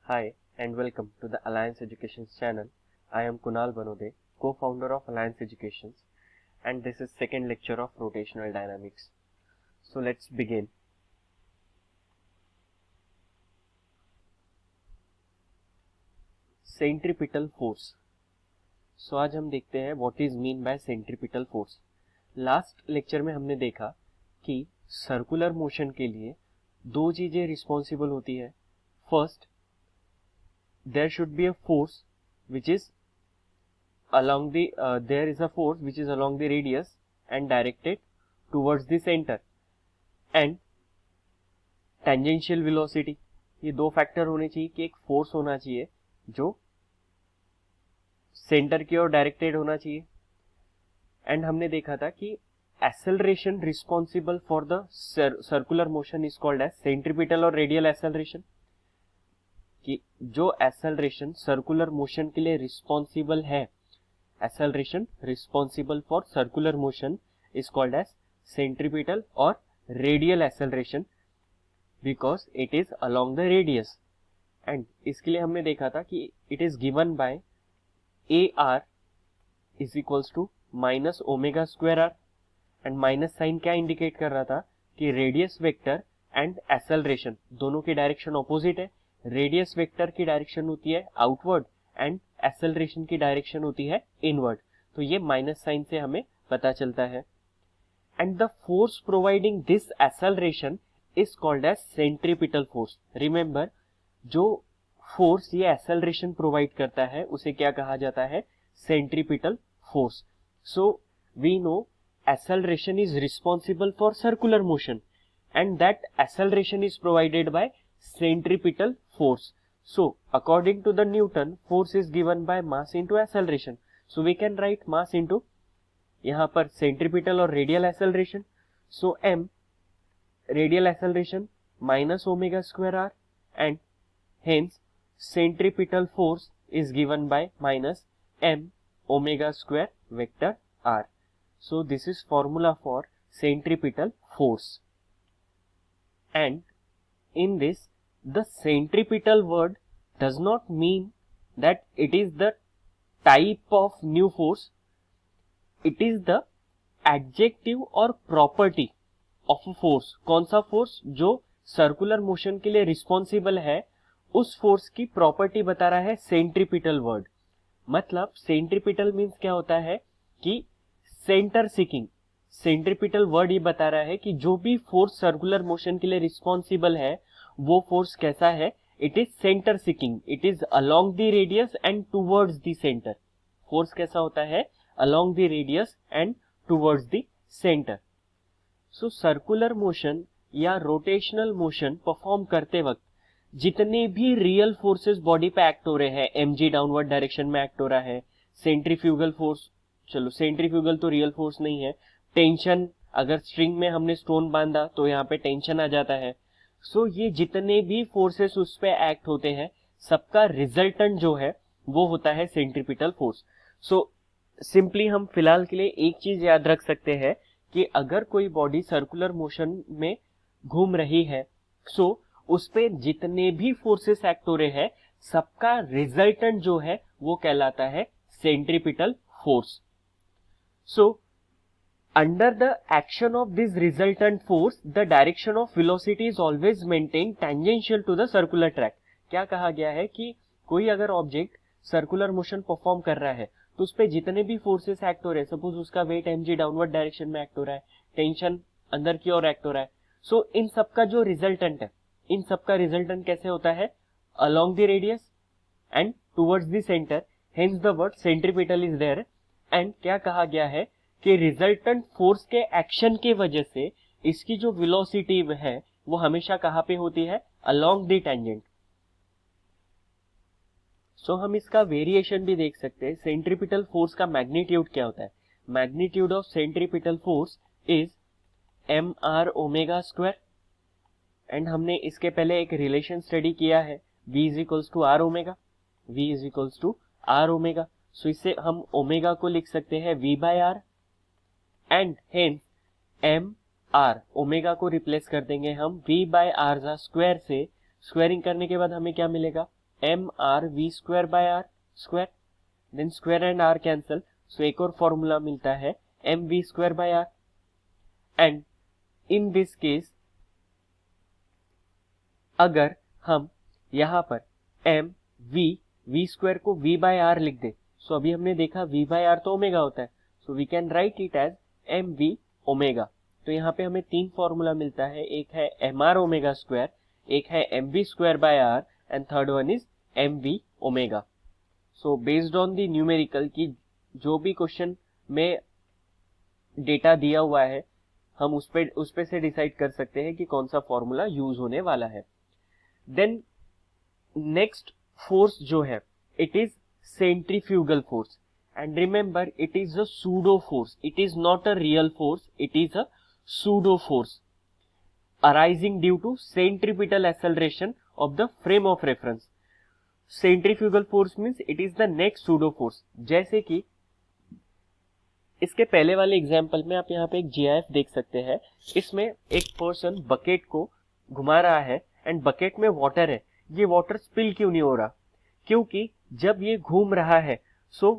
Hi and welcome to the Alliance Education channel. I am Kunal Banode, co-founder of Alliance Education, and this is second lecture of rotational dynamics. So let's begin. Centripetal force. So आज हम देखते हैं what is mean by centripetal force. Last lecture में हमने देखा कि circular motion के लिए दो चीजें रिस्पॉन्सिबल होती है. First, there should be a force which is along the there is a force which is along the radius and directed towards the center and tangential velocity. ये दो फैक्टर होने चाहिए कि एक फोर्स होना चाहिए जो सेंटर की ओर डायरेक्टेड होना चाहिए. एंड हमने देखा था कि acceleration responsible for the circular motion is called as centripetal और रेडियल एक्सेलरेशन. कि जो एक्सेलरेशन सर्कुलर मोशन के लिए रिस्पॉन्सिबल है, acceleration responsible for circular motion is called as centripetal और radial acceleration because it is along the radius. And इसके लिए हमने देखा था कि it is given by a r is equals to minus omega square are. And minus sign क्या indicate कर रहा था कि रेडियस वेक्टर एंड एक्सेलरेशन दोनों की डायरेक्शन ऑपोजिट है. रेडियस वेक्टर की डायरेक्शन होती है आउटवर्ड एंड एक्सेलरेशन की डायरेक्शन होती है इनवर्ड. तो ये माइनस साइन से हमें पता चलता है. And the force providing this acceleration is called as centripetal force. Remember, जो फोर्स ये एक्सेलरेशन प्रोवाइड करता है उसे क्या कहा जाता है? Centripetal force. So we know acceleration is responsible for circular motion and that acceleration is provided by centripetal force. So according to the Newton, force is given by mass into acceleration. So we can write mass into यहाँ पर centripetal और radial acceleration. So m radial acceleration minus omega square r and hence centripetal force is given by minus m omega square vector r. So this is formula for centripetal force. And in this, the centripetal word does not mean that it is the type of new force. It is the adjective or property of a force. कौन सा force? जो circular motion के लिए responsible है, उस force की property बता रहा है सेंट्रीपिटल वर्ड. मतलब सेंट्रीपिटल मीन्स क्या होता है कि सेंटर सीकिंग. सेंट्रीपिटल वर्ड ये बता रहा है कि जो भी फोर्स सर्कुलर मोशन के लिए रिस्पॉन्सिबल है वो फोर्स कैसा है? It is centre seeking. It is along the radius and towards the centre. Force कैसा होता है? Along the radius and towards the centre. So circular motion या रोटेशनल मोशन परफॉर्म करते वक्त जितने भी रियल फोर्सेस बॉडी पे एक्ट हो रहे हैं, mg डाउनवर्ड डायरेक्शन में एक्ट हो रहा है, सेंट्रीफ्यूगल फोर्स, चलो सेंट्रीफ्यूगल तो रियल फोर्स नहीं है, टेंशन, अगर स्ट्रिंग में हमने स्टोन बांधा तो यहाँ पे टेंशन आ जाता है. सो ये जितने भी फोर्सेस उस पे एक्ट होते हैं सबका रिजल्टेंट जो है वो होता है सेंट्रीपिटल फोर्स. सो सिंपली हम फिलहाल के लिए एक चीज याद रख सकते हैं कि अगर कोई बॉडी सर्कुलर मोशन में घूम रही है सो उस पे जितने भी फोर्सेस एक्ट हो रहे हैं सबका रिजल्टेंट जो है वो कहलाता है centripetal force. So, under the action of this resultant force, the direction of velocity is always maintained tangential to the circular track. क्या कहा गया है कि कोई अगर ऑब्जेक्ट सर्कुलर मोशन परफॉर्म कर रहा है तो उस पे जितने भी फोर्सेस एक्ट हो रहे हैं, सपोज उसका वेट mg डाउनवर्ड डायरेक्शन में एक्ट हो रहा है, टेंशन अंदर की ओर एक्ट हो रहा है, सो इन सबका जो रिजल्टेंट है, इन सबका रिजल्टेंट कैसे होता है? Along the radius and towards the centre. Hence the word centripetal is there. And क्या कहा गया है कि रिजल्टेंट फोर्स के एक्शन के वजह से इसकी जो वेलोसिटी है वो हमेशा कहां पे होती है? Along the tangent. सो हम इसका वेरिएशन भी देख सकते हैं. सेंट्रीपिटल फोर्स का मैग्नीट्यूड क्या होता है? Magnitude of centripetal force is m are omega square. And हमने इसके पहले एक रिलेशन स्टडी किया है, v is equals to r omega. v is equals to r omega. So इससे हम ओमेगा को लिख सकते हैं v by are and hence m are, omega को रिप्लेस कर देंगे हम v बाय आर स्क्वायर से. स्क्वायरिंग करने के बाद हमें क्या मिलेगा? M r we square by r square, then square and r cancel, so एक और फॉर्मूला मिलता है M we square by are. And in this case अगर हम यहाँ पर एम वी स्क्वायर को वी बाय आर लिख दे, सो अभी हमने देखा वी बाय आर तो ओमेगा होता है, so we can write it as m we omega. तो यहाँ पे हमें तीन फॉर्मूला मिलता है, एक है एम आर ओमेगा स्क्वायर, एक है M we square by are and third one is M we omega. So based on the numerical की जो भी क्वेश्चन में डेटा दिया हुआ है हम उस पे से डिसाइड कर सकते हैं कि कौन सा फॉर्मूला यूज होने वाला है। देन नेक्स्ट फोर्स जो है it is centrifugal force, and remember it is a pseudo force, it is not a real force, it is a pseudo force arising due to centripetal acceleration of the frame of reference. Centrifugal force means it is the next pseudo force. जैसे कि इसके पहले वाले example में आप यहाँ पे एक जीआईएफ देख सकते हैं, इसमें एक पर्सन बकेट को घुमा रहा है एंड बकेट में वाटर है। ये वाटर स्पिल क्यों नहीं हो रहा? क्योंकि जब ये घूम रहा है सो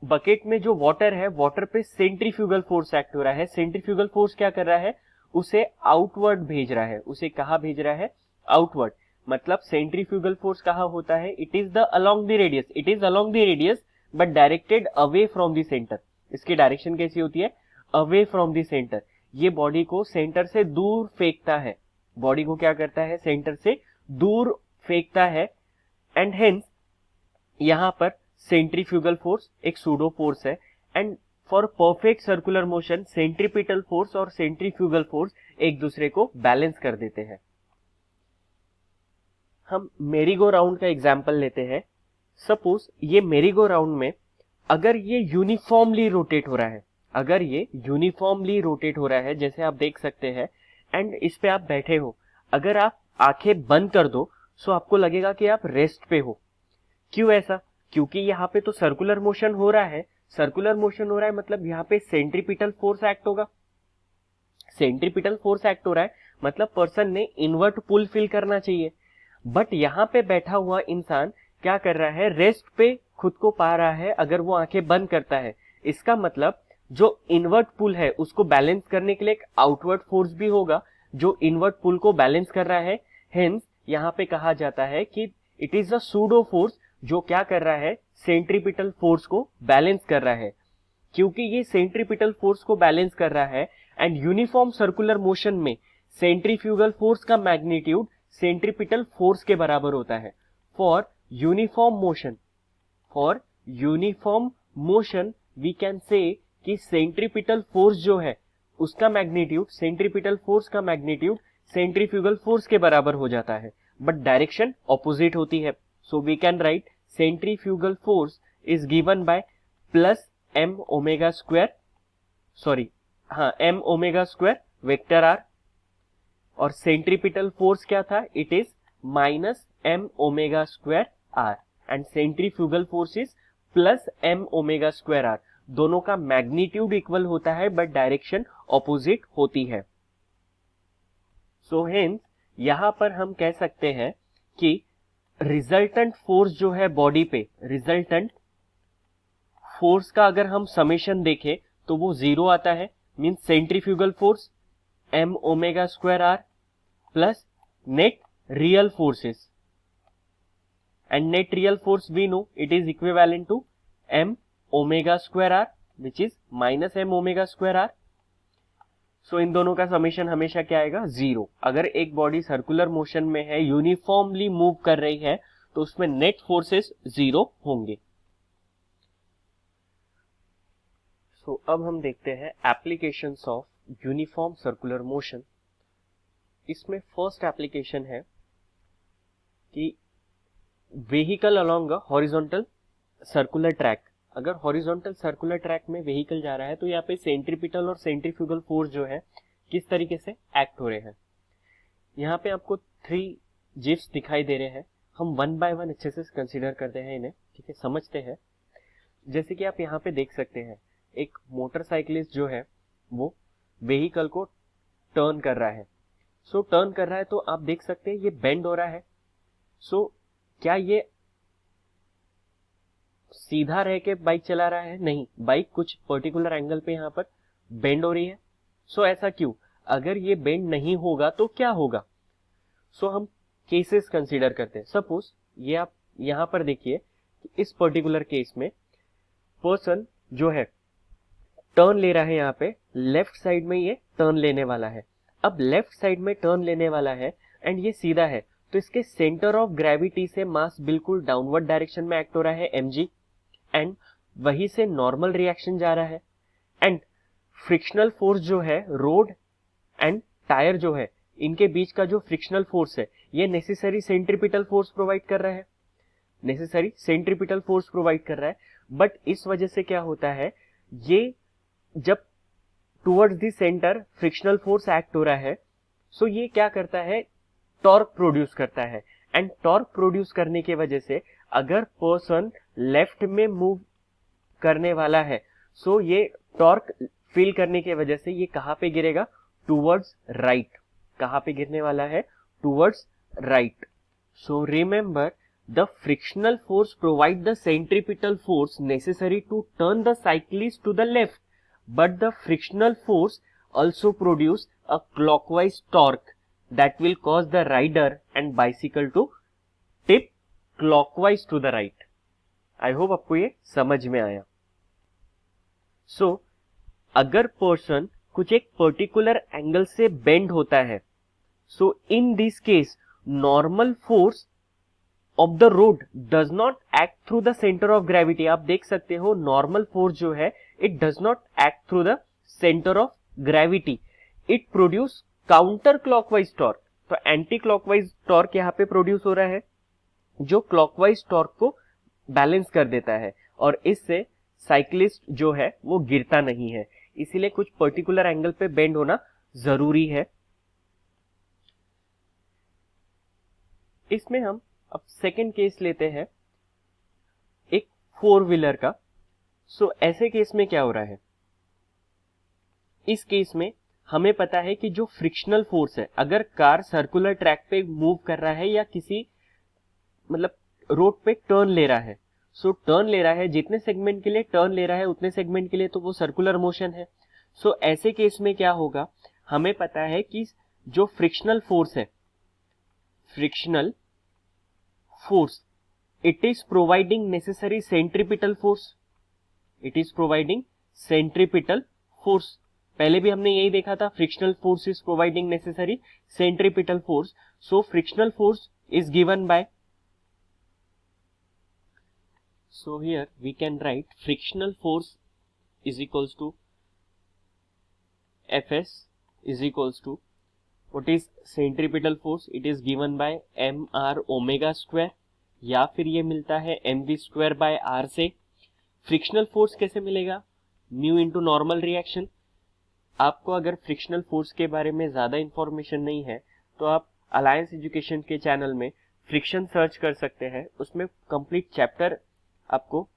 बकेट में जो वाटर है वाटर पे सेंट्रीफ्यूगल फोर्स एक्ट हो रहा है। सेंट्रीफ्यूगल फोर्स क्या कर रहा है? उसे आउटवर्ड भेज रहा है। उसे कहाँ भेज रहा है? आउटवर्ड। मतलब सेंट्रीफ्यूगल फोर्स कहाँ होता है? It is the along the radius, it is along the radius but directed away from the centre. इसकी डायरेक्शन कैसी होती है? Away from the centre. ये बॉडी को सेंटर से दूर फेंकता है, बॉडी को क्या करता है? सेंटर से दूर फेंकता है। एंड हेंस यहां पर सेंट्रीफ्यूगल फोर्स एक सूडो फोर्स है। And for perfect circular motion centripetal force और सेंट्रीफ्यूगल फोर्स एक दूसरे को बैलेंस कर देते हैं। हम मेरीगो राउंड का एग्जाम्पल लेते हैं। सपोज ये मेरीगो राउंड में अगर ये यूनिफॉर्मली रोटेट हो रहा है, अगर ये यूनिफॉर्मली रोटेट हो रहा है जैसे आप देख सकते हैं, एंड इस पे आप बैठे हो, अगर आप आंखें बंद कर दो सो आपको लगेगा कि आप रेस्ट पे हो। क्यों ऐसा? क्योंकि यहाँ पे तो सर्कुलर मोशन हो रहा है। सर्कुलर मोशन हो रहा है मतलब यहाँ पे सेंट्रीपिटल फोर्स एक्ट होगा। सेंट्रीपिटल फोर्स एक्ट हो रहा है मतलब पर्सन ने इनवर्ट पुल फील करना चाहिए। बट यहाँ पे बैठा हुआ इंसान क्या कर रहा है? रेस्ट पे खुद को पा रहा है अगर वो आंखें बंद करता है। इसका मतलब जो इनवर्ट पुल है उसको बैलेंस करने के लिए एक आउटवर्ड फोर्स भी होगा जो इनवर्ट पुल को बैलेंस कर रहा है। हेंस यहाँ पे कहा जाता है कि it is a pseudo force जो क्या कर रहा है? सेंट्रीपिटल फोर्स को बैलेंस कर रहा है। क्योंकि ये सेंट्रीपिटल फोर्स को बैलेंस कर रहा है एंड यूनिफॉर्म सर्कुलर मोशन में सेंट्रीफ्यूगल फोर्स का मैग्नीट्यूड सेंट्रीपिटल फोर्स के बराबर होता है। For uniform motion we can say कि सेंट्रीपिटल फोर्स जो है उसका मैग्नीट्यूड, सेंट्रीपिटल फोर्स का मैग्नीट्यूड सेंट्रीफ्यूगल फोर्स के बराबर हो जाता है, बट डायरेक्शन ऑपोजिट होती है। So we can write centrifugal force is given by plus M omega square, M omega square vector R, और सेंट्रीपिटल फोर्स क्या था? It is minus M omega square are, and centrifugal force is plus M omega square R. दोनों का magnitude equal होता है but direction opposite होती है। So hence यहां पर हम कह सकते हैं कि रिजल्टेंट फोर्स जो है बॉडी पे, रिजल्टेंट फोर्स का अगर हम समेशन देखें तो वो 0 आता है। Means centrifugal force m omega square r plus net real forces, and net real force we know it is equivalent to m omega square r which is minus M omega square r. So इन दोनों का summation हमेशा क्या आएगा? 0। अगर एक body circular motion में है, यूनिफॉर्मली मूव कर रही है, तो उसमें नेट फोर्सेस 0 होंगे। सो अब हम देखते हैं applications of uniform circular motion. इसमें फर्स्ट एप्लीकेशन है कि vehicle along a horizontal circular track. अगर हॉरिजॉन्टल सर्कुलर ट्रैक में व्हीकल जा रहा है तो यहाँ पे सेंट्रीपिटल और सेंट्रीफ्यूगल फोर्स जो है किस तरीके से एक्ट हो रहे हैं। यहाँ पे आपको 3 जिप्स दिखाई दे रहे हैं। हम 1 बाय 1 अच्छे से कंसीडर करते हैं इन्हें, ठीक है, समझते हैं। जैसे कि आप यहाँ पे देख सकते हैं एक मोटरसाइकिलिस्ट जो है वो व्हीकल को टर्न कर रहा है। सो टर्न कर रहा है तो आप देख सकते हैं ये बेंड हो रहा है। सो क्या ये सीधा रह के बाइक चला रहा है, नहीं, बाइक कुछ पर्टिकुलर एंगल पे यहाँ पर बेंड हो रही है। सो ऐसा क्यों? अगर ये बेंड नहीं होगा तो क्या होगा? सो हम केसेस कंसीडर करते हैं। सपोज ये आप यहाँ पर देखिए, इस पर्टिकुलर केस में पर्सन जो है टर्न ले रहा है, यहाँ पे लेफ्ट साइड में ये टर्न लेने वाला है। अब लेफ्ट साइड में टर्न लेने वाला है एंड ये सीधा है, तो इसके सेंटर ऑफ ग्रेविटी से मास बिल्कुल डाउनवर्ड डायरेक्शन में एक्ट हो रहा है mg, एंड वहीं से नॉर्मल रिएक्शन जा रहा है। एंड फ्रिक्शनल फोर्स जो है रोड एंड टायर जो है इनके बीच का जो फ्रिक्शनल फोर्स है ये नेसेसरी सेंट्रीपिटल फोर्स प्रोवाइड कर रहा है, नेसेसरी सेंट्रीपिटल फोर्स प्रोवाइड कर रहा है। बट इस वजह से क्या होता है, ये जब towards the centre frictional force act हो रहा है, सो ये क्या करता है, टॉर्क प्रोड्यूस करता है। एंड टॉर्क प्रोड्यूस करने की वजह से अगर पर्सन लेफ्ट में मूव करने वाला है, सो ये टॉर्क फील करने की वजह से ये कहां पे गिरेगा, टुवर्ड्स राइट। कहां पे गिरने वाला है, towards right. So remember, the frictional force provide the centripetal force necessary to turn the cyclist to the left, but the frictional force also produce a clockwise torque that will cause the rider and bicycle to tip clockwise to the right. I hope आपको ये समझ में आया। So, अगर person कुछ एक particular angle से bend होता है, so in this case normal force of the road does not act through the centre of gravity. आप देख सकते हो नॉर्मल फोर्स जो है it does not act through the centre of gravity, it produce counter clockwise torque. तो anti clockwise torque यहाँ पे produce हो रहा है जो क्लॉकवाइज टॉर्क को बैलेंस कर देता है, और इससे साइकिलिस्ट जो है वो गिरता नहीं है। इसीलिए कुछ पर्टिकुलर एंगल पे बेंड होना जरूरी है। इसमें हम अब सेकेंड केस लेते हैं एक फोर व्हीलर का। सो ऐसे केस में क्या हो रहा है, इस केस में हमें पता है कि जो फ्रिक्शनल फोर्स है, अगर कार सर्कुलर ट्रैक पे मूव कर रहा है या किसी मतलब रोड पे टर्न ले रहा है, सो टर्न ले रहा है, जितने सेगमेंट के लिए टर्न ले रहा है उतने सेगमेंट के लिए तो वो सर्कुलर मोशन है। सो ऐसे केस में क्या होगा, हमें पता है कि जो फ्रिक्शनल फोर्स है, frictional force, it is providing necessary centripetal force, it is providing centripetal force। पहले भी हमने यही देखा था, frictional force is providing necessary centripetal force, so frictional force is given by, so here we can write frictional force is equals to Fs is equals to what is centripetal force, it is given by mr omega square, या फिर ये मिलता है mv square by r से। Frictional force कैसे मिलेगा, mu into normal reaction. आपको अगर फ्रिक्शनल फोर्स के बारे में ज्यादा इंफॉर्मेशन नहीं है तो आप अलायंस एजुकेशन के चैनल में फ्रिक्शन सर्च कर सकते हैं, उसमें कंप्लीट चैप्टर आपको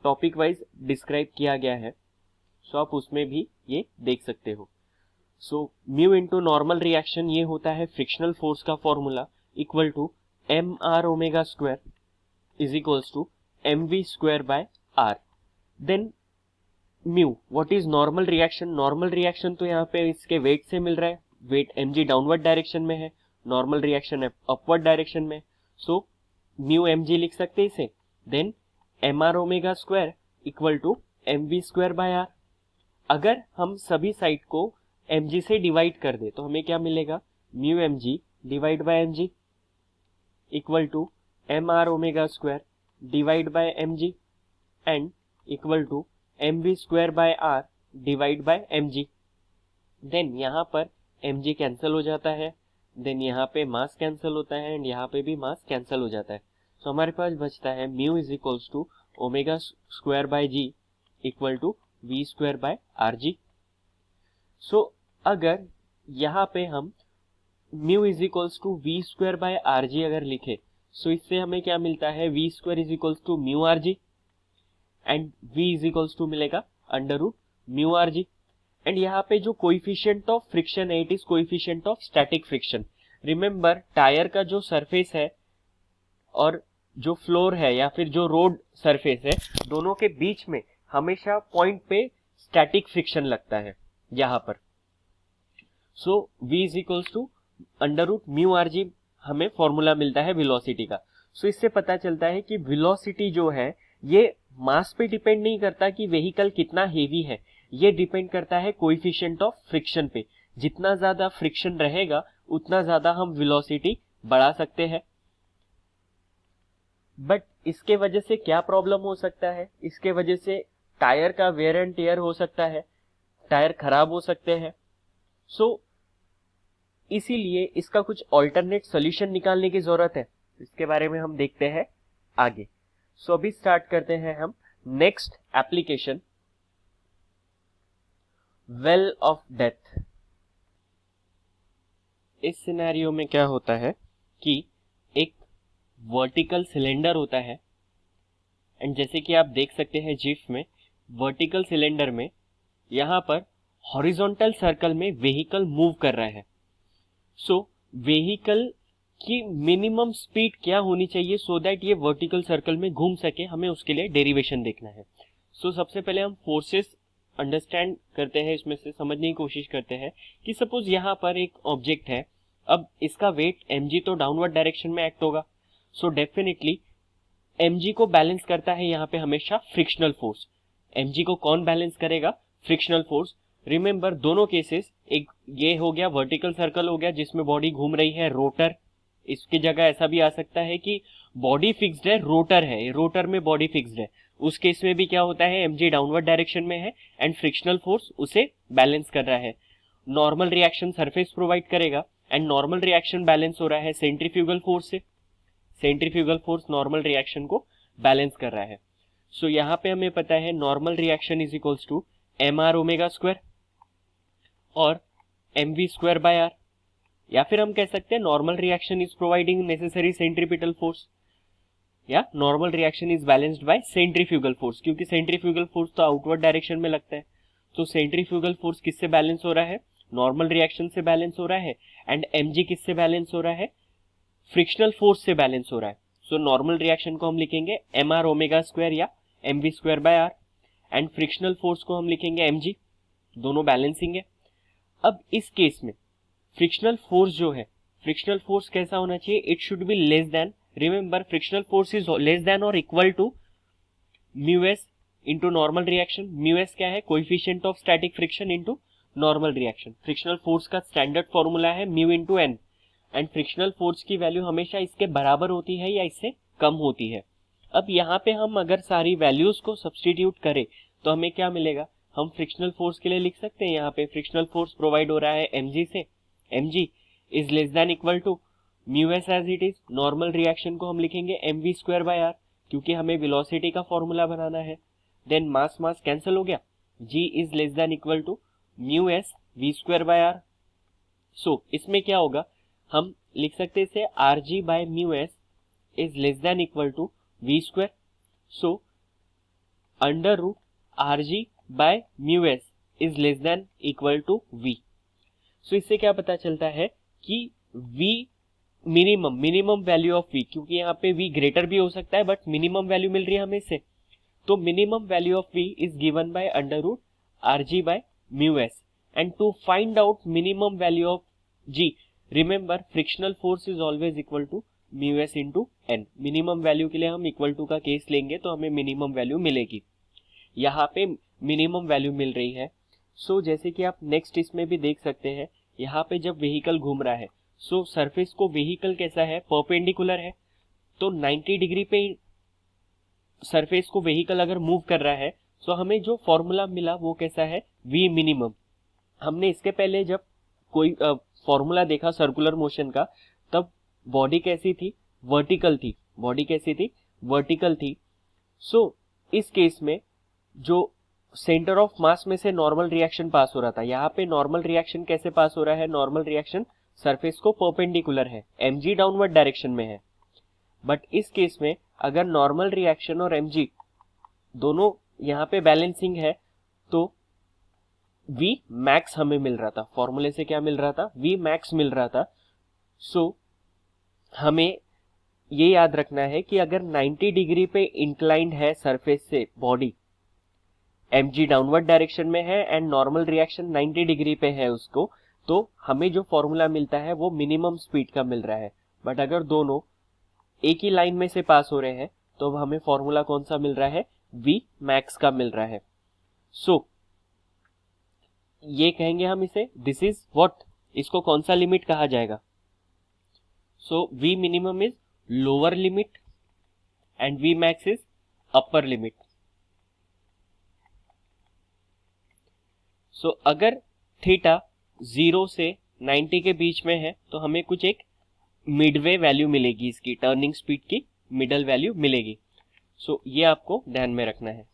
टॉपिक वाइज डिस्क्राइब किया गया है, सो आप उसमें भी ये देख सकते हो। So mu into normal reaction ये होता है फ्रिक्शनल फोर्स का formula, equal to M are omega square is equals to M we square by R. Then mu, what is normal reaction, normal reaction तो यहाँ पे इसके वेट से मिल रहा है, weight M G downward direction में है, नॉर्मल रिएक्शन है अपवर्ड डायरेक्शन में, सो म्यू एम जी लिख सकते हैं इसे। Then M R omega square equal to M we square by R. अगर हम सभी साइड को mg से डिवाइड कर दे तो हमें क्या मिलेगा, mu mg divide by mg equal to M are omega square divide by mg and equal to mv square by r divide by mg। Then यहाँ पर mg कैंसिल हो जाता है, देन यहाँ पे मास कैंसिल होता है एंड यहाँ पे भी मास कैंसिल हो जाता है। तो हमारे पास बचता है mu is equals to omega square by g equal to v square by r g. So अगर यहाँ पे हम mu is equals to v square by r g अगर लिखे, सो इससे हमें क्या मिलता है, v square is equals to mu are g and v is equals to मिलेगा under root mu are g. And यहाँ पे जो कोइफिशिएंट ऑफ फ्रिक्शन है, it is coefficient of static friction. Remember, tyre का जो सरफेस है और जो फ्लोर है या फिर जो रोड सरफेस है, दोनों के बीच में हमेशा पॉइंट पे स्टैटिक फ्रिक्शन लगता है यहां पर। So v is equals to under root mu are G हमें फॉर्मूला मिलता है वेलोसिटी का। सो इससे पता चलता है कि वेलोसिटी जो है ये मास पे डिपेंड नहीं करता कि व्हीकल कितना हेवी है, ये डिपेंड करता है कोएफिशिएंट ऑफ फ्रिक्शन पे। जितना ज्यादा फ्रिक्शन रहेगा उतना ज्यादा हम वेलोसिटी बढ़ा सकते हैं। बट इसके वजह से क्या प्रॉब्लम हो सकता है, इसके वजह से टायर का वेयर एंड टेयर हो सकता है, टायर खराब हो सकते हैं। सो इसीलिए इसका कुछ ऑल्टरनेट सोल्यूशन निकालने की जरूरत है। इसके बारे में हम देखते हैं आगे। सो अभी स्टार्ट करते हैं हम next application, well of death. इस सिनेरियो में क्या होता है कि एक वर्टिकल सिलेंडर होता है, एंड जैसे कि आप देख सकते हैं जिफ में, वर्टिकल सिलेंडर में यहां पर हॉरिजॉन्टल सर्कल में व्हीकल मूव कर रहा है। सो व्हीकल की मिनिमम स्पीड क्या होनी चाहिए सो दैट ये वर्टिकल सर्कल में घूम सके, हमें उसके लिए डेरिवेशन देखना है। सो सबसे पहले हम फोर्सेस अंडरस्टैंड करते हैं, इसमें से समझने की कोशिश करते हैं कि सपोज यहाँ पर एक ऑब्जेक्ट है, अब इसका वेट mg तो डाउनवर्ड डायरेक्शन में एक्ट होगा। सो डेफिनेटली mg को बैलेंस करता है यहाँ पे हमेशा फ्रिक्शनल फोर्स। mg को कौन बैलेंस करेगा? Frictional force. रिमेंबर दोनों केसेस, एक ये हो गया वर्टिकल सर्कल हो गया जिसमें बॉडी घूम रही है, रोटर। इसकी जगह ऐसा भी आ सकता है कि बॉडी फिक्स्ड है, रोटर है, रोटर में बॉडी फिक्स्ड है। उस केस में भी क्या होता है, mg डाउनवर्ड डायरेक्शन में है एंड फ्रिक्शनल फोर्स उसे बैलेंस कर रहा है। नॉर्मल रिएक्शन सरफेस प्रोवाइड करेगा एंड नॉर्मल रिएक्शन बैलेंस हो रहा है सेंट्रीफ्यूगल फोर्स से। सेंट्रीफ्यूगल फोर्स नॉर्मल रिएक्शन को बैलेंस कर रहा है। सो यहाँ पे हमें पता है normal reaction is equals to mr omega square और mv स्क्वायर बाय r, या फिर हम कह सकते हैं normal reaction is providing necessary centripetal force, या normal reaction is balanced bye centrifugal force, क्योंकि सेंट्रीफ्यूगल फोर्स तो आउटवर्ड डायरेक्शन में लगता है। तो सेंट्रीफ्यूगल फोर्स किससे बैलेंस हो रहा है? नॉर्मल रिएक्शन से बैलेंस हो रहा है। एंड mg किससे बैलेंस हो रहा है? फ्रिक्शनल फोर्स से बैलेंस हो रहा है। सो नॉर्मल रिएक्शन को हम लिखेंगे mr ओमेगा स्क्वायर या mv square by r, and frictional force को हम लिखेंगे mg। दोनों बैलेंसिंग है। अब इस केस में फ्रिक्शनल फोर्स जो है, फ्रिक्शनल फोर्स कैसा होना चाहिए? It should be less than, remember frictional force is less than और equal to mu S into normal reaction. Mu s क्या है? Coefficient of static friction into normal reaction. Frictional force का standard formula है mu into n, and frictional force की value हमेशा इसके बराबर होती है या इससे कम होती है। अब यहाँ पे हम अगर सारी वैल्यूज को सब्सटीट्यूट करें तो हमें क्या मिलेगा? हम फ्रिक्शनल फोर्स के लिए लिख सकते हैं, यहाँ पे फ्रिक्शनल फोर्स प्रोवाइड हो रहा है mg से, mg is less than equal to mu S as it is. Normal reaction को हम लिखेंगे mv स्क्वायर बाय r, क्योंकि हमें वेलोसिटी का फॉर्मूला बनाना है। देन मास मास कैंसिल हो गया, g is less than equal to mu S v square by r। So इसमें क्या होगा, हम लिख सकते हैं इसे rg by mu S is less than equal to v square. So under root rg by mu S is less than equal to v। So इससे क्या पता चलता है कि v minimum value of v, क्योंकि यहाँ पे v ग्रेटर भी हो सकता है बट मिनिमम वैल्यू मिल रही है हमें इससे, तो minimum value of v is given by under root rg by mu S. And to find out minimum value of g, remember frictional force is always equal to mu S into N. Minimum value के लिए हम equal to का case लेंगे तो हमें minimum value मिलेगी। यहाँ पे मिनिमम वैल्यू मिल रही है। सो जैसे कि आप नेक्स्ट इसमें भी देख सकते हैं, यहाँ पे जब व्हीकल घूम रहा है, सो सरफेस को व्हीकल कैसा है? परपेंडिकुलर है। तो 90 डिग्री पे सरफेस को व्हीकल अगर मूव कर रहा है, सो हमें जो फॉर्मूला मिला वो कैसा है? v minimum. हमने इसके पहले जब कोई फॉर्मूला देखा सर्कुलर मोशन का, तब बॉडी कैसी थी? वर्टिकल थी। बॉडी कैसी थी? वर्टिकल थी। सो इस केस में जो सेंटर ऑफ मास में से नॉर्मल रिएक्शन पास हो रहा था, यहाँ पे नॉर्मल रिएक्शन कैसे पास हो रहा है? नॉर्मल रिएक्शन सरफेस को परपेंडिकुलर है, mg डाउनवर्ड डायरेक्शन में है। बट इस केस में अगर नॉर्मल रिएक्शन और mg दोनों यहाँ पे बैलेंसिंग है तो v मैक्स हमें मिल रहा था। फॉर्मूले से क्या मिल रहा था? v मैक्स मिल रहा था। सो हमें ये याद रखना है कि अगर 90 डिग्री पे इंक्लाइंड है सरफेस से बॉडी, mg डाउनवर्ड डायरेक्शन में है एंड नॉर्मल रिएक्शन 90 डिग्री पे है उसको, तो हमें जो फॉर्मूला मिलता है वो मिनिमम स्पीड का मिल रहा है। बट अगर दोनों एक ही लाइन में से पास हो रहे हैं तो हमें फॉर्मूला कौन सा मिल रहा है, v मैक्स का मिल रहा है। सो ये कहेंगे हम इसे, दिस इज व्हाट, इसको कौन सा लिमिट कहा जाएगा। So v minimum is lower limit and v max is upper limit. So अगर थीटा 0 से 90 के बीच में है तो हमें कुछ एक मिडवे वैल्यू मिलेगी, इसकी टर्निंग स्पीड की मिडल वैल्यू मिलेगी। सो ये आपको ध्यान में रखना है।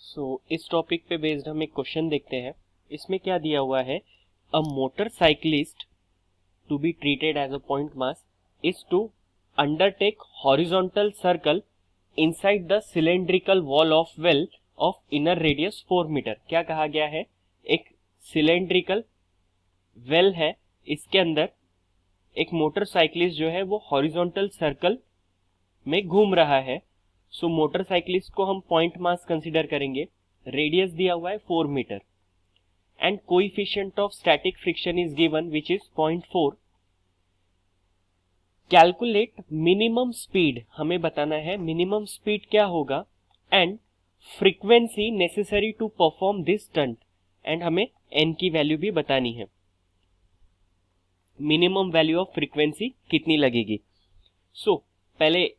सो इस टॉपिक पे बेस्ड हम एक क्वेश्चन देखते हैं। इसमें क्या दिया हुआ है, a motorcyclist to be treated as a point mass is to undertake horizontal circle inside the cylindrical wall of well of inner radius 4 metre. क्या कहा गया है, एक सिलेंड्रिकल वेल है, इसके अंदर एक मोटरसाइकिलिस्ट जो है वो हॉरिजॉन्टल सर्कल में घूम रहा है। सो मोटरसाइकिलिस्ट को हम पॉइंट मास कंसीडर करेंगे, रेडियस दिया हुआ है 4 metre and coefficient of static friction is given which is 0.4। Calculate minimum speed, हमें बताना है मिनिमम स्पीड क्या होगा and frequency necessary to perform this stunt, and हमें n की वैल्यू भी बतानी है, मिनिमम वैल्यू ऑफ फ्रीक्वेंसी कितनी लगेगी। सो पहले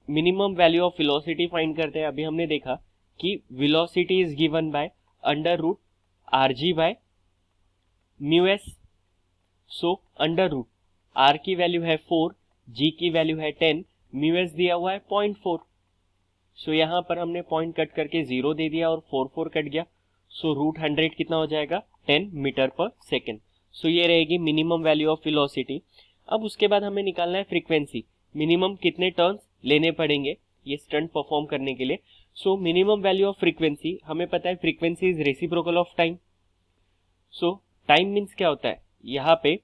minimum value of velocity find करते हैं। अभी हमने देखा कि velocity is given by under root rg by mu S. So under root r की वैल्यू है 4, g की वैल्यू है 10, म्यू एस दिया हुआ है 0.4। सो यहाँ पर हमने पॉइंट कट करके 0 दे दिया और 4 कट गया। सो रूट 100 कितना हो जाएगा, 10 मीटर पर सेकेंड। सो ये रहेगी मिनिमम वैल्यू ऑफ वेलोसिटी। अब उसके बाद हमें निकालना है फ्रीक्वेंसी, मिनिमम कितने टर्न्स लेने पड़ेंगे ये स्टंट परफॉर्म करने के लिए। So minimum value of frequency हमें पता है, frequency is reciprocal of time. So time means क्या होता है, यहाँ पे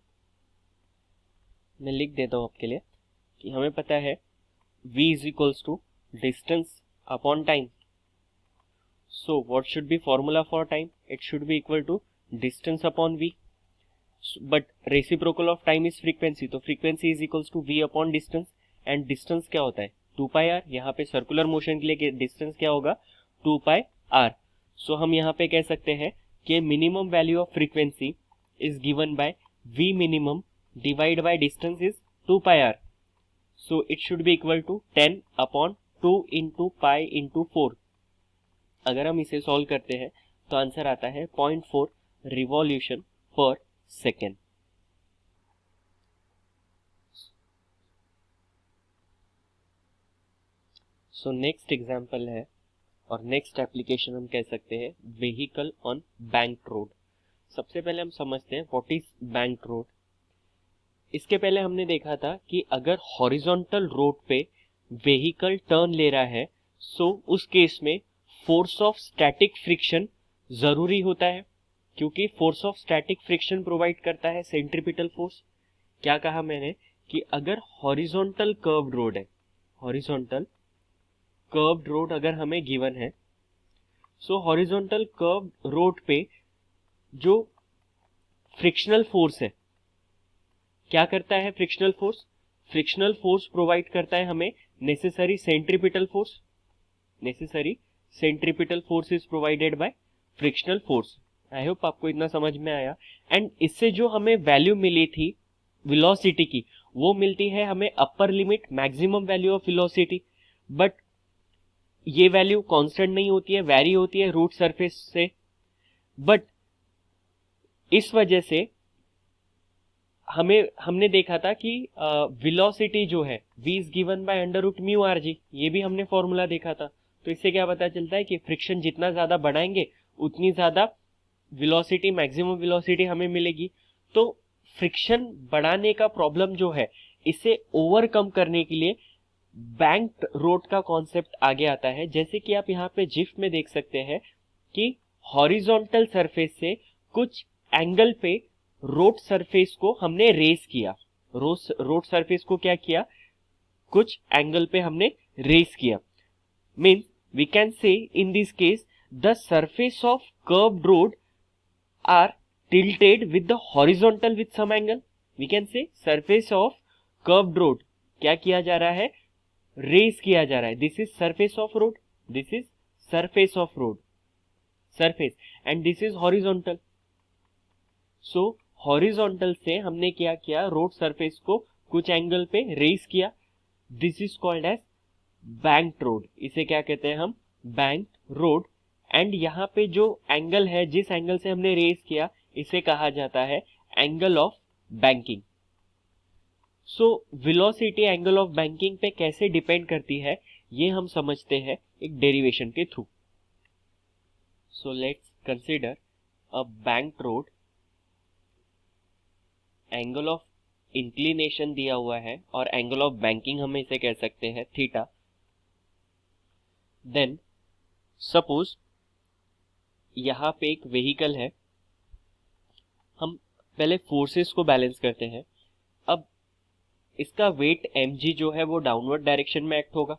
मैं लिख देता हूं आपके लिए कि हमें पता है v is equals to distance upon time. So what should be formula for time, it should be equal to distance upon v, but reciprocal of time is frequency, तो frequency is equals to v upon distance and distance क्या होता है 2πr। यहाँ पे circular motion के लिए distance क्या होगा 2πr। सो हम यहाँ पे कह सकते हैं कि minimum value of frequency is given by v minimum divide by distance is 2πr। So it should be equal to 10 upon 2 into pi into 4। अगर हम इसे सॉल्व करते हैं तो आंसर आता है 0.4 रिवॉल्यूशन पर सेकेंड। सो नेक्स्ट एग्जाम्पल है और नेक्स्ट एप्लीकेशन हम कह सकते हैं व्हीकल ऑन बैंक रोड। सबसे पहले हम समझते हैं व्हाट इज बैंक रोड। इसके पहले हमने देखा था कि अगर हॉरिजॉन्टल रोड पे व्हीकल टर्न ले रहा है सो उस केस में फोर्स ऑफ स्टैटिक फ्रिक्शन जरूरी होता है, क्योंकि force of static friction provide करता है सेंट्रीपिटल फोर्स। क्या कहा मैंने कि अगर हॉरिजॉन्टल कर्व्ड रोड है, हॉरिजॉन्टल कर्व्ड रोड अगर हमें गिवन है, सो हॉरिजॉन्टल कर्व्ड रोड पे जो फ्रिक्शनल फोर्स है, क्या करता है frictional force, frictional force provide करता है हमें necessary centripetal force, necessary centripetal force is provided bye frictional force. I hope आपको इतना समझ में आया। एंड इससे जो हमें वैल्यू मिली थी वेलोसिटी की, वो मिलती है हमें upper limit maximum value of velocity, but ये वैल्यू कांस्टेंट नहीं होती है, वेरी होती है रूट सरफेस से। बट इस वजह से हमने देखा था कि वेलोसिटी जो है v is given by under root mu are G, ये भी हमने फॉर्मूला देखा था। तो इससे क्या पता चलता है कि फ्रिक्शन जितना ज्यादा बढ़ाएंगे उतनी ज्यादा वेलोसिटी, मैक्सिमम वेलोसिटी हमें मिलेगी। तो फ्रिक्शन बढ़ाने का प्रॉब्लम जो है, इसे ओवरकम करने के लिए बैंक्ड रोड का कॉन्सेप्ट आगे आता है। जैसे कि आप यहाँ पे जिफ में देख सकते हैं कि हॉरिजॉन्टल सरफेस से कुछ एंगल पे रोड सरफेस को हमने रेस किया, रोड सरफेस को क्या किया, कुछ एंगल पे हमने रेस किया. Means we can say in this case the surface of curved road are tilted with the horizontal with some angle. We can say surface of curved road क्या किया जा रहा है, रेस किया जा रहा है. This is surface of road, this is surface of road, surface, and this is horizontal. So horizontal से हमने क्या किया, रोड सरफेस को कुछ एंगल पे रेस किया. This is called as banked road. इसे क्या कहते हैं हम, बैंक्ड रोड. एंड यहाँ पे जो एंगल है, जिस एंगल से हमने रेस किया, इसे कहा जाता है angle of banking. So velocity angle of banking पे कैसे डिपेंड करती है, ये हम समझते हैं एक डेरिवेशन के through. So let's consider a banked road. Angle of inclination दिया हुआ है और एंगल ऑफ बैंकिंग हम इसे कह सकते हैं थीटा. देन सपोज यहां पे एक व्हीकल है. हम पहले फोर्सेस को बैलेंस करते हैं. अब इसका वेट mg जो है वो डाउनवर्ड डायरेक्शन में एक्ट होगा.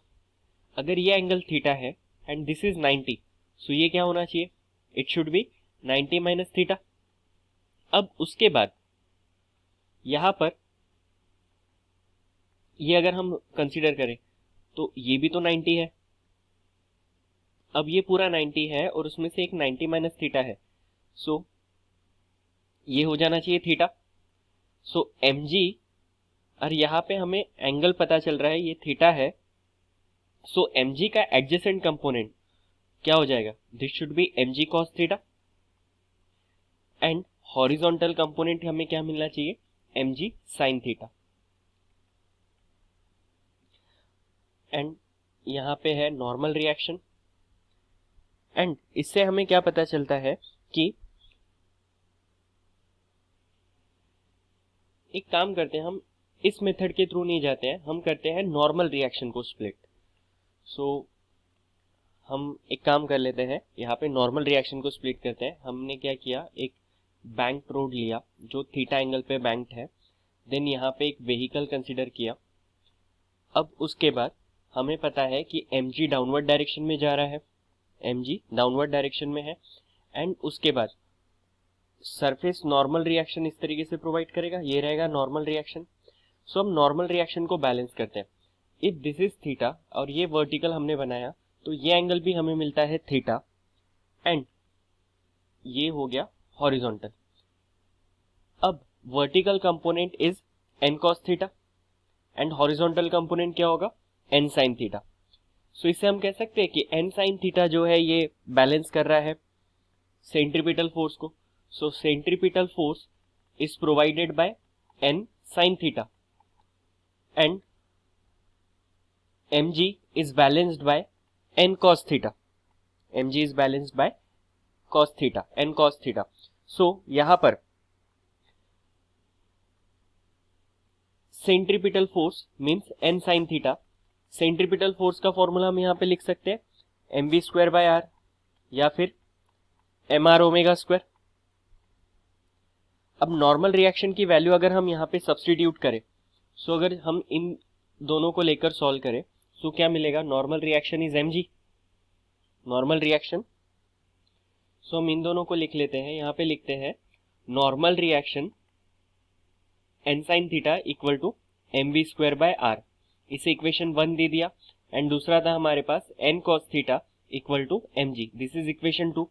अगर ये एंगल थीटा है एंड दिस इज 90, सो ये क्या होना चाहिए, it should B 90 minus theta. अब उसके बाद यहां पर ये अगर हम कंसीडर करें तो ये भी तो 90 है. अब ये पूरा 90 है और उसमें से एक 90 माइनस थीटा है. सो ये हो जाना चाहिए थीटा. सो mg, और यहाँ पे हमें एंगल पता चल रहा है ये थीटा है. सो mg का एडजेसेंट कंपोनेंट क्या हो जाएगा, this should be mg cos theta. And horizontal component हमें क्या मिलना चाहिए, mg sin थीटा. एंड यहाँ पे है नॉर्मल रिएक्शन. एंड इससे हमें क्या पता चलता है कि एक काम करते हैं, हम इस मेथड के थ्रू नहीं जाते हैं, हम करते हैं नॉर्मल रिएक्शन को स्प्लिट. सो हम एक काम कर लेते हैं, यहाँ पे नॉर्मल रिएक्शन को स्प्लिट करते हैं. हमने क्या किया, एक बैंक्ड रोड लिया जो थीटा एंगल पे बैंक्ड है. देन यहाँ पे एक व्हीकल कंसिडर किया. अब उसके बाद हमें पता है कि mg डाउनवर्ड डायरेक्शन में जा रहा है, mg डाउनवर्ड डायरेक्शन में है. एंड उसके बाद सरफेस नॉर्मल रिएक्शन इस तरीके से प्रोवाइड करेगा, ये रहेगा नॉर्मल रिएक्शन. सो हम नॉर्मल रिएक्शन को बैलेंस करते हैं. इफ दिस इज थीटा और ये वर्टिकल हमने बनाया तो ये एंगल भी हमें मिलता है थीटा. एंड ये हो गया हॉरिजॉन्टल. अब vertical component is n cos theta and horizontal component क्या होगा, n sin थीटा. सो इसे हम कह सकते हैं कि n sin थीटा जो है ये बैलेंस कर रहा है सेंट्रीपिटल फोर्स को. So centripetal force is provided by n sin theta and mg is balanced by n cos theta. mg is balanced by cos theta, n cos theta. So यहां पर centripetal force means n sin theta. Centripetal force का formula हम यहां पे लिख सकते हैं mv square by r या फिर mr ओमेगा स्क्वायर. अब नॉर्मल रिएक्शन की वैल्यू अगर हम यहाँ पे सब्स्टिट्यूट करें, सो अगर हम इन दोनों को लेकर सॉल्व करें, सो क्या मिलेगा, normal reaction is mg, normal reaction. So हम इन दोनों को लिख लेते हैं, यहाँ पे लिखते हैं normal reaction n sin theta equal to mv square by r. इसे इक्वेशन 1 दे दिया. एंड दूसरा था हमारे पास n cos theta equal to mg, this is equation 2.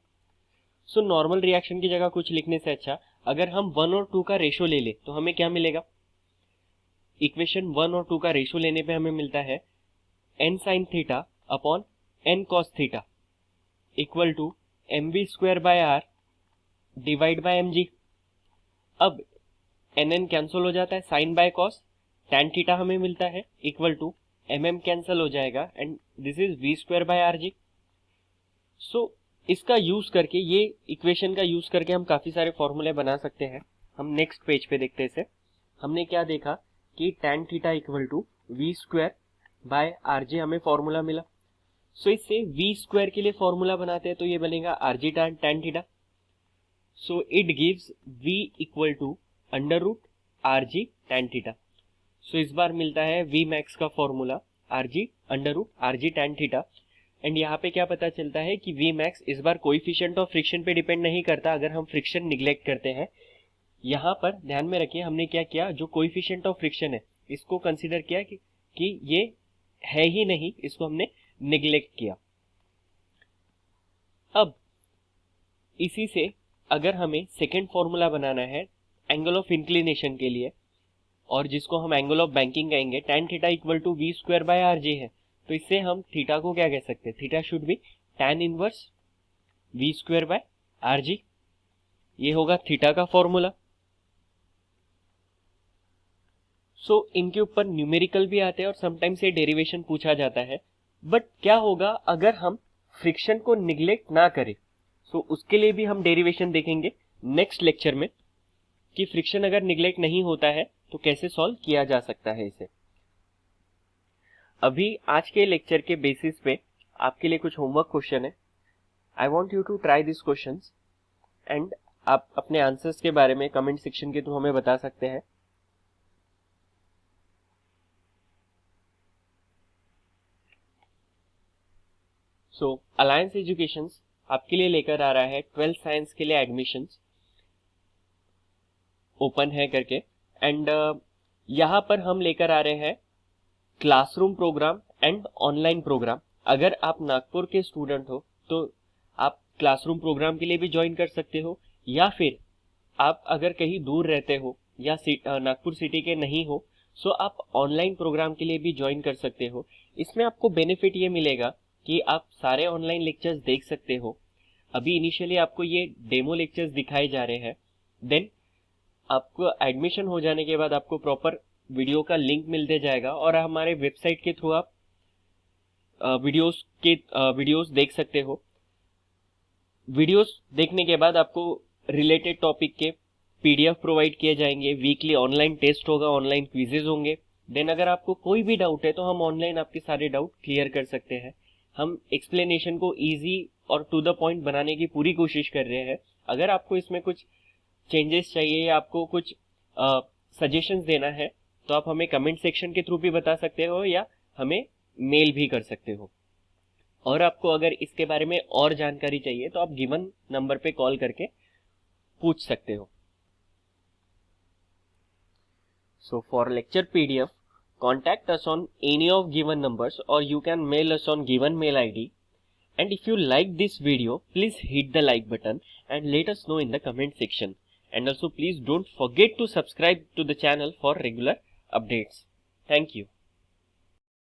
So normal reaction की जगह कुछ लिखने से अच्छा अगर हम 1 और 2 का रेशो ले ले तो हमें क्या मिलेगा, इक्वेशन 1 और 2 का रेशो लेने पे हमें मिलता है n sin theta upon n cos theta equal to mv square by r divide by mg. अब nn कैंसिल हो जाता है, sine by cos, tan theta हमें मिलता है इक्वल टू mm कैंसिल हो जाएगा and this is v square by rg. So इसका यूज करके, ये इक्वेशन का यूज करके हम काफी सारे फॉर्मूले बना सकते हैं. हम नेक्स्ट पेज पे देखते हैं इसे. हमने क्या देखा कि tan theta equal to v square by rg हमें फॉर्मूला मिला. सो इससे v स्क्वायर के लिए फॉर्मूला बनाते हैं तो ये बनेगा rg tan theta. So it gives v equal to under root rg tan theta. So इस बार मिलता है वी मैक्स का formula RG √RG tan theta. And यहाँ पे क्या पता चलता है कि वी मैक्स इस बार कोएफिशिएंट ऑफ फ्रिक्शन पे डिपेंड नहीं करता अगर हम फ्रिक्शन निग्लेक्ट करते हैं। यहाँ पर ध्यान में रखिए हमने क्या किया, जो कोएफिशिएंट ऑफ फ्रिक्शन है इसको कंसीडर किया कि ये है ही नहीं, इसको हमने निग्लेक्ट किया। अब इसी से अगर हमें सेकेंड फॉर्मूला बनाना है एंगल ऑफ इंक्लिनेशन के लिए, और जिसको हम एंगल ऑफ बैंकिंग कहेंगे, tan theta equal to V²/RG है, तो इससे हम थीटा को क्या कह सकते हैं, theta should be tan inverse V²/RG। ये होगा थीटा का फॉर्मूला। सो इनके ऊपर न्यूमेरिकल भी आते हैं और समटाइम्स ये डेरिवेशन पूछा जाता है। बट क्या होगा अगर हम फ्रिक्शन को निग्लेक्ट ना करें, सो उसके लिए भी हम डेरिवेशन देखेंगे नेक्स्ट लेक्चर में कि फ्रिक्शन अगर निग्लेक्ट नहीं होता है तो कैसे सॉल्व किया जा सकता है इसे। अभी आज के लेक्चर के बेसिस पे आपके लिए कुछ होमवर्क क्वेश्चन है। I want you to try this questions and आप अपने आंसर्स के बारे में कमेंट सेक्शन के थ्रू हमें बता सकते हैं। सो अलायंस एजुकेशंस आपके लिए लेकर आ रहा है 12th साइंस के लिए एडमिशंस ओपन है करके। एंड यहाँ पर हम लेकर आ रहे हैं classroom programme and online programme. अगर आप नागपुर के स्टूडेंट हो तो आप क्लासरूम प्रोग्राम के लिए भी ज्वाइन कर सकते हो, या फिर आप अगर कहीं दूर रहते हो या नागपुर सिटी के नहीं हो, सो आप ऑनलाइन प्रोग्राम के लिए भी ज्वाइन कर सकते हो। इसमें आपको बेनिफिट ये मिलेगा कि आप सारे ऑनलाइन लेक्चर्स देख सकते हो। अभी इनिशियली आपको ये डेमो लेक्चर्स दिखाए जा रहे हैं, देन आपको एडमिशन हो जाने के बाद आपको प्रॉपर वीडियो का लिंक मिलते जाएगा और हमारे वेबसाइट के थ्रू आप वीडियोस देख सकते हो। वीडियोस देखने के बाद आपको रिलेटेड टॉपिक के PDF प्रोवाइड किए जाएंगे, वीकली ऑनलाइन टेस्ट होगा, ऑनलाइन क्विजेज होंगे। देन अगर आपको कोई भी डाउट है तो हम ऑनलाइन आपके सारे डाउट क्लियर कर सकते हैं। हम एक्सप्लेनेशन को इजी और टू द पॉइंट बनाने की पूरी कोशिश कर रहे हैं। अगर आपको इसमें कुछ चेंजेस चाहिए या आपको कुछ सजेशंस देना है तो आप हमें कमेंट सेक्शन के थ्रू भी बता सकते हो या हमें मेल भी कर सकते हो। और आपको अगर इसके बारे में और जानकारी चाहिए तो आप गिवन नंबर पे कॉल करके पूछ सकते हो। So for lecture PDF, contact us on any of given numbers or you can mail us on given mail ID. And if you like this video, please hit the like button and let us know in the comment section. And also please don't forget to subscribe to the channel for regular updates. Thank you.